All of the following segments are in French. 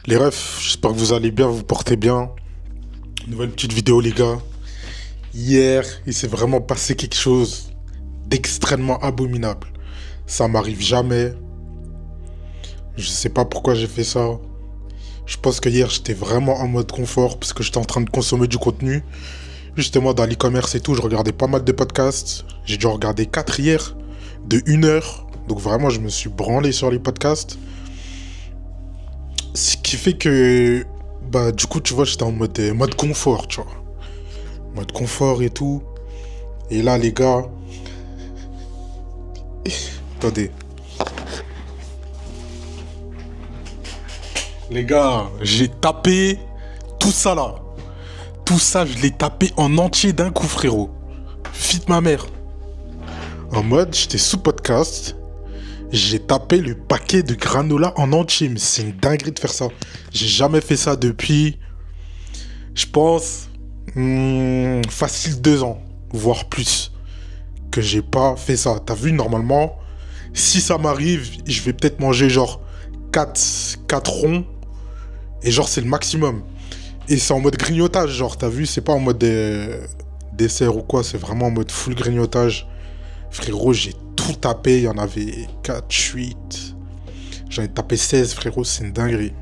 Les refs, j'espère que vous allez bien, vous portez bien. Nouvelle petite vidéo les gars. Hier, il s'est vraiment passé quelque chose d'extrêmement abominable. Ça m'arrive jamais. Je sais pas pourquoi j'ai fait ça. Je pense que hier j'étais vraiment en mode confort parce que j'étais en train de consommer du contenu. Justement dans l'e-commerce et tout, je regardais pas mal de podcasts. J'ai dû en regarder 4 hier, de 1 heure. Donc vraiment je me suis branlé sur les podcasts. Ce qui fait que, bah, du coup, tu vois, j'étais en mode confort, tu vois. Mode confort et tout. Et là, les gars. Attendez. Les gars, j'ai tapé tout ça là. Tout ça, je l'ai tapé en entier d'un coup, frérot. Fit ma mère. En mode, j'étais sous podcast. J'ai tapé le paquet de granola en entier, mais c'est une dinguerie de faire ça. J'ai jamais fait ça depuis, je pense, facile 2 ans, voire plus, que j'ai pas fait ça. T'as vu, normalement, si ça m'arrive, je vais peut-être manger genre 4 ronds, et genre c'est le maximum. Et c'est en mode grignotage, genre, t'as vu, c'est pas en mode dessert ou quoi, c'est vraiment en mode full grignotage. Frérot, j'ai tout tapé, il y en avait 4, 8. J'en ai tapé 16, frérot, c'est une dinguerie.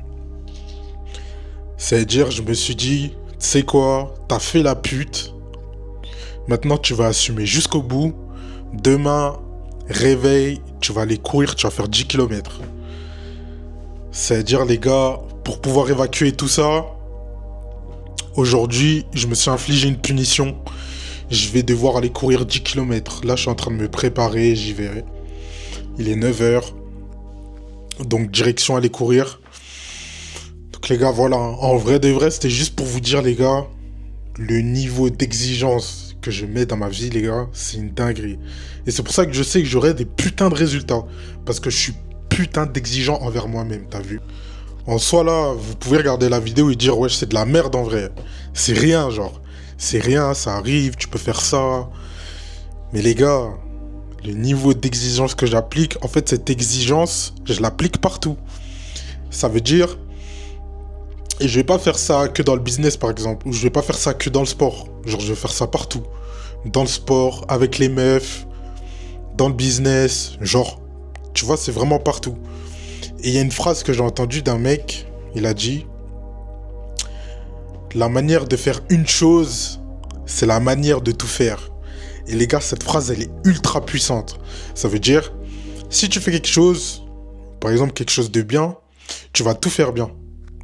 C'est-à-dire, je me suis dit, tu sais quoi, t'as fait la pute. Maintenant, tu vas assumer jusqu'au bout. Demain, réveil, tu vas aller courir, tu vas faire 10 km. C'est-à-dire, les gars, pour pouvoir évacuer tout ça, aujourd'hui, je me suis infligé une punition. Je vais devoir aller courir 10 km. Là, je suis en train de me préparer, j'y vais. Il est 9 h. Donc, direction aller courir. Donc, les gars, voilà. En vrai de vrai, c'était juste pour vous dire, les gars, le niveau d'exigence que je mets dans ma vie, les gars, c'est une dinguerie. Et c'est pour ça que je sais que j'aurai des putains de résultats. Parce que je suis putain d'exigeant envers moi-même, t'as vu? En soi, là, vous pouvez regarder la vidéo et dire, ouais, c'est de la merde en vrai. C'est rien, genre. C'est rien, ça arrive, tu peux faire ça. Mais les gars, le niveau d'exigence que j'applique, en fait, cette exigence, je l'applique partout. Ça veut dire, et je vais pas faire ça que dans le business, par exemple, ou je vais pas faire ça que dans le sport. Genre, je vais faire ça partout. Dans le sport, avec les meufs, dans le business, genre, tu vois, c'est vraiment partout. Et il y a une phrase que j'ai entendue d'un mec, il a dit, la manière de faire une chose, c'est la manière de tout faire. Et les gars, cette phrase, elle est ultra puissante. Ça veut dire, si tu fais quelque chose, par exemple quelque chose de bien, tu vas tout faire bien.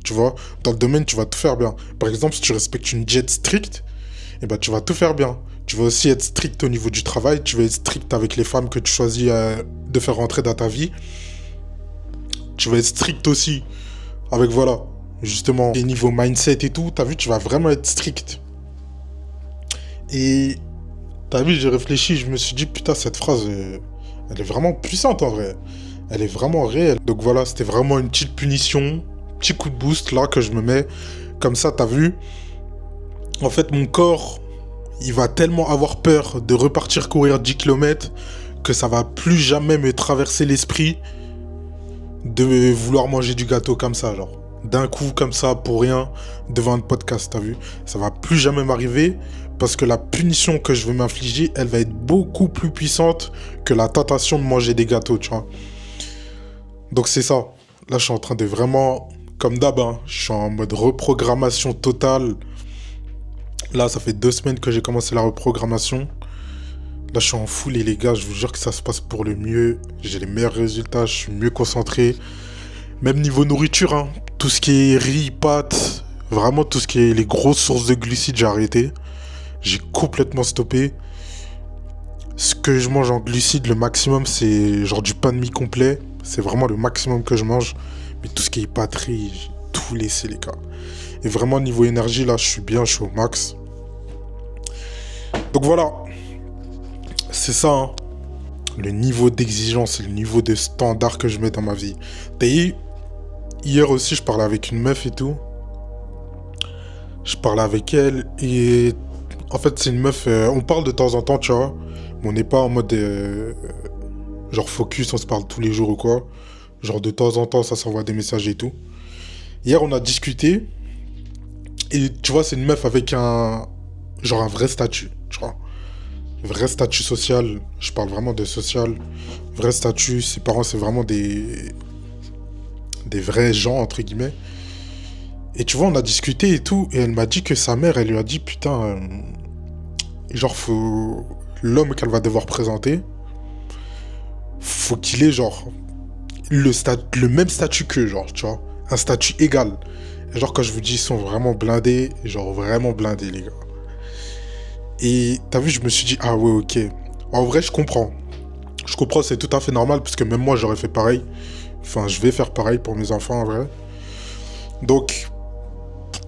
Tu vois, dans le domaine, tu vas tout faire bien. Par exemple, si tu respectes une diète stricte, eh ben, tu vas tout faire bien. Tu vas aussi être strict au niveau du travail, tu vas être strict avec les femmes que tu choisis de faire rentrer dans ta vie. Tu vas être strict aussi avec, voilà, justement, les niveaux mindset et tout. T'as vu, tu vas vraiment être strict. Et t'as vu, j'ai réfléchi, je me suis dit, putain, cette phrase, elle est vraiment puissante en vrai. Elle est vraiment réelle. Donc voilà, c'était vraiment une petite punition, petit coup de boost là que je me mets. Comme ça, t'as vu, en fait, mon corps, il va tellement avoir peur de repartir courir 10 km que ça va plus jamais me traverser l'esprit de vouloir manger du gâteau comme ça, genre. D'un coup, comme ça, pour rien, devant un podcast, t'as vu? Ça va plus jamais m'arriver parce que la punition que je vais m'infliger, elle va être beaucoup plus puissante que la tentation de manger des gâteaux, tu vois. Donc c'est ça. Là, je suis en train de vraiment, comme d'hab, hein, je suis en mode reprogrammation totale. Là, ça fait 2 semaines que j'ai commencé la reprogrammation. Là, je suis en full et les gars, je vous jure que ça se passe pour le mieux. J'ai les meilleurs résultats, je suis mieux concentré. Même niveau nourriture, hein, tout ce qui est riz, pâtes, vraiment tout ce qui est les grosses sources de glucides, j'ai arrêté. J'ai complètement stoppé. Ce que je mange en glucides, le maximum, c'est genre du pain de mie complet. C'est vraiment le maximum que je mange. Mais tout ce qui est pâterie, j'ai tout laissé, les gars. Et vraiment, niveau énergie, là, je suis bien, je suis au max. Donc voilà. C'est ça, hein. Le niveau d'exigence, le niveau de standard que je mets dans ma vie. Et hier aussi, je parlais avec une meuf et tout. Je parlais avec elle et en fait, c'est une meuf. On parle de temps en temps, tu vois. Mais on n'est pas en mode genre focus, on se parle tous les jours ou quoi. Genre de temps en temps, ça s'envoie des messages et tout. Hier, on a discuté. Et tu vois, c'est une meuf avec un... Genre un vrai statut, tu vois. Vrai statut social. Je parle vraiment de social. Vrai statut. Ses parents, c'est vraiment des vrais gens, entre guillemets. Et tu vois, on a discuté et tout. Et elle m'a dit que sa mère, elle lui a dit, putain... genre, faut... L'homme qu'elle va devoir présenter, faut qu'il ait, genre... le même statut qu'eux, genre, tu vois. Un statut égal. Et genre, quand je vous dis, ils sont vraiment blindés. Genre, vraiment blindés, les gars. Et t'as vu, je me suis dit, ah ouais, ok. En vrai, je comprends. Je comprends, c'est tout à fait normal, parce que même moi, j'aurais fait pareil. Enfin, je vais faire pareil pour mes enfants, en vrai. Donc,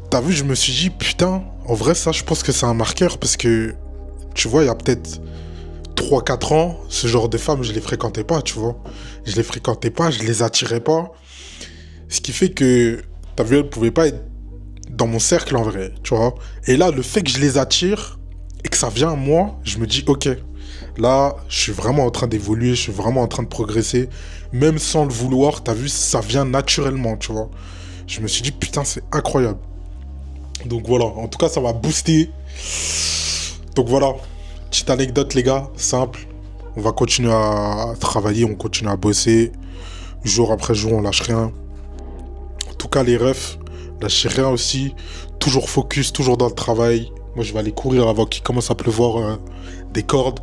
t'as vu, je me suis dit, putain, en vrai, ça, je pense que c'est un marqueur, parce que, tu vois, il y a peut-être 3 4 ans, ce genre de femmes, je les fréquentais pas, tu vois. Je les fréquentais pas, je les attirais pas. Ce qui fait que, t'as vu, elles pouvaient pas être dans mon cercle, en vrai, tu vois. Et là, le fait que je les attire, et que ça vient à moi, je me dis, ok, là, je suis vraiment en train d'évoluer, je suis vraiment en train de progresser. Même sans le vouloir, t'as vu, ça vient naturellement, tu vois. Je me suis dit, putain, c'est incroyable. Donc voilà, en tout cas, ça m'a boosté. Donc voilà, petite anecdote, les gars, simple. On va continuer à travailler, on continue à bosser. Jour après jour, on lâche rien. En tout cas, les refs, lâchez rien aussi. Toujours focus, toujours dans le travail. Moi, je vais aller courir avant qu'il commence à pleuvoir des cordes.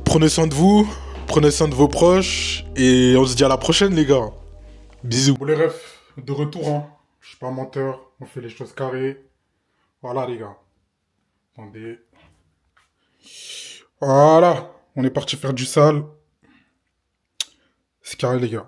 Prenez soin de vous, prenez soin de vos proches. Et on se dit à la prochaine, les gars. Bisous. Pour les refs, de retour, hein. Je suis pas un menteur, on fait les choses carrées. Voilà, les gars. Attendez. Voilà, on est parti faire du sale. C'est carré, les gars.